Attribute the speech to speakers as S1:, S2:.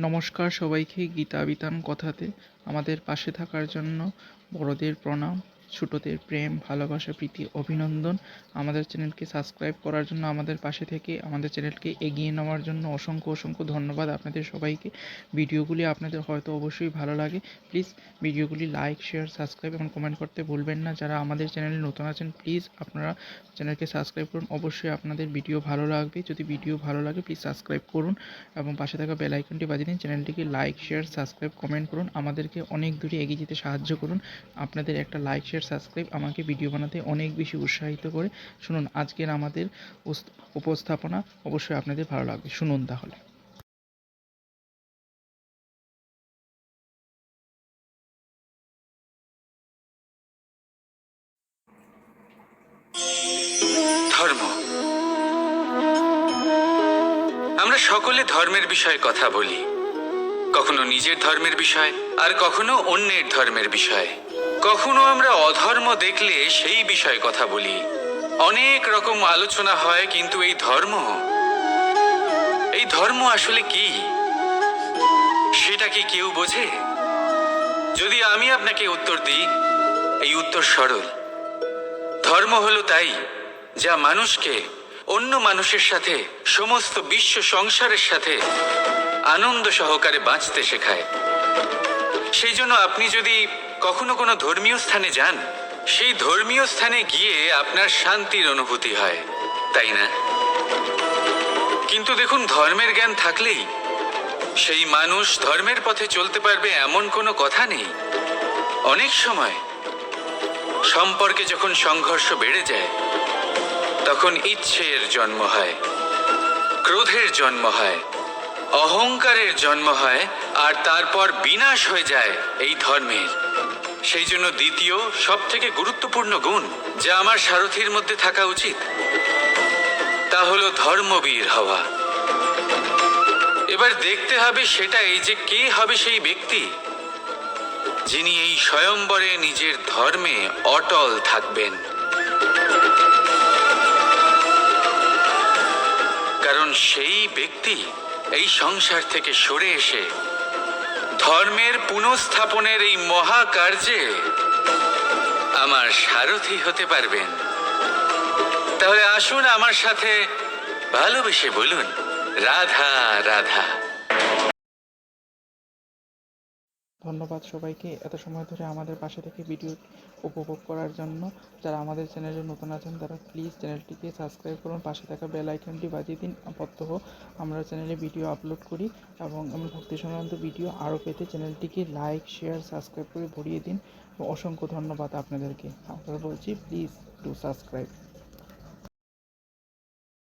S1: নমস্কার সবাইকে, গীতা বিতান কথাতে আমাদের পাশে থাকার জন্য বড়দের প্রণাম, ছোটদের প্রেম, ভালোবাসা, প্রীতি, অভিনন্দন। আমাদের চ্যানেলকে সাবস্ক্রাইব করার জন্য, আমাদের পাশে থেকে আমাদের চ্যানেলকে এগিয়ে নেওয়ার জন্য অসংখ্য অসংখ্য ধন্যবাদ আপনাদের সবাইকে। ভিডিওগুলি আপনাদের হয়তো অবশ্যই ভালো লাগে। প্লিজ ভিডিওগুলি লাইক, শেয়ার, সাবস্ক্রাইব এবং কমেন্ট করতে ভুলবেন না। যারা আমাদের চ্যানেলে নতুন আছেন, প্লিজ আপনারা চ্যানেলকে সাবস্ক্রাইব করুন। অবশ্যই আপনাদের ভিডিও ভালো লাগবে। যদি ভিডিও ভালো লাগে প্লিজ সাবস্ক্রাইব করুন এবং পাশে থাকা বেল আইকনটি বাজিয়ে দিন। চ্যানেলটিকে লাইক, শেয়ার, সাবস্ক্রাইব, কমেন্ট করুন। আমাদেরকে অনেক দূরে এগিয়ে যেতে সাহায্য করুন। আপনাদের একটা লাইক, শেয়ার, সাবস্ক্রাইব আমাকে ভিডিও বানাতে অনেক বেশি উৎসাহিত করে। শুনুন আজকের আমাদের উপস্থাপনা, অবশ্যই আপনাদের ভালো লাগবে। শুনুন তাহলে।
S2: ধর্ম। আমরা সকলে ধর্মের বিষয়ে কথা বলি, কখনো নিজের ধর্মের বিষয়, আর কখনো অন্যের ধর্মের বিষয়। কখনো আমরা অধর্ম দেখলে সেই বিষয়ে কথা বলি। অনেক রকম আলোচনা হয়, কিন্তু এই ধর্ম আসলে কি, সেটা কি কেউ বোঝে? যদি আমি আপনাকে উত্তর দিই, এই উত্তর সরল। ধর্ম হলো তাই যা মানুষকে অন্য মানুষের সাথে, সমস্ত বিশ্ব সংসারের সাথে আনন্দ সহকারে বাঁচতে শেখায়। সেই জন্য আপনি যদি কখনো কোনো ধর্মীয় স্থানে যান, সেই ধর্মীয় স্থানে গিয়ে আপনার শান্তির অনুভূতি হয়, তাই না? কিন্তু দেখুন, ধর্মের জ্ঞান থাকলেই সেই মানুষ ধর্মের পথে চলতে পারবে এমন কোনো কথা নেই। অনেক সময় সম্পর্কে যখন সংঘর্ষ বেড়ে যায়, তখন ইচ্ছের জন্ম হয়, ক্রোধের জন্ম হয়, অহংকারের জন্ম হয়, আর তারপর বিনাশ হয়ে যায় এই ধর্মের। সেই জন্য দ্বিতীয় সব থেকে গুরুত্বপূর্ণ গুণ যা আমার সারথীর মধ্যে থাকা উচিত, তা হলো ধর্মবীর হওয়া। এবার দেখতে হবে সেটাই যে কে হবে সেই ব্যক্তি যিনি এই স্বয়ম্বরে নিজের ধর্মে অটল থাকবেন। কারণ সেই ব্যক্তি এই সংসার থেকে সরে এসে ধর্মের পুনঃস্থাপনের এই মহাকার্যে আমার সারথি হতে পারবেন। তাহলে আসুন আমার সাথে ভালোবেসে বলুন, রাধা রাধা।
S1: ধন্যবাদ সবাইকে এত সময় ধরে আমাদের পাশে থেকে ভিডিও উপভোগ করার জন্য। যারা আমাদের চ্যানেলে নতুন আছেন তারা প্লিজ চ্যানেলটিকে সাবস্ক্রাইব করুন, পাশে থাকা বেল আইকনটি বাজিয়ে দিন। প্রত্যহ আমরা চ্যানেলে ভিডিও আপলোড করি এবং আমরা ভক্তি সংক্রান্ত ভিডিও আরও পেতে চ্যানেলটিকে লাইক, শেয়ার, সাবস্ক্রাইব করে ভরিয়ে দিন। অসংখ্য ধন্যবাদ আপনাদেরকে। আমরা বলছি প্লিজ ডু সাবস্ক্রাইব।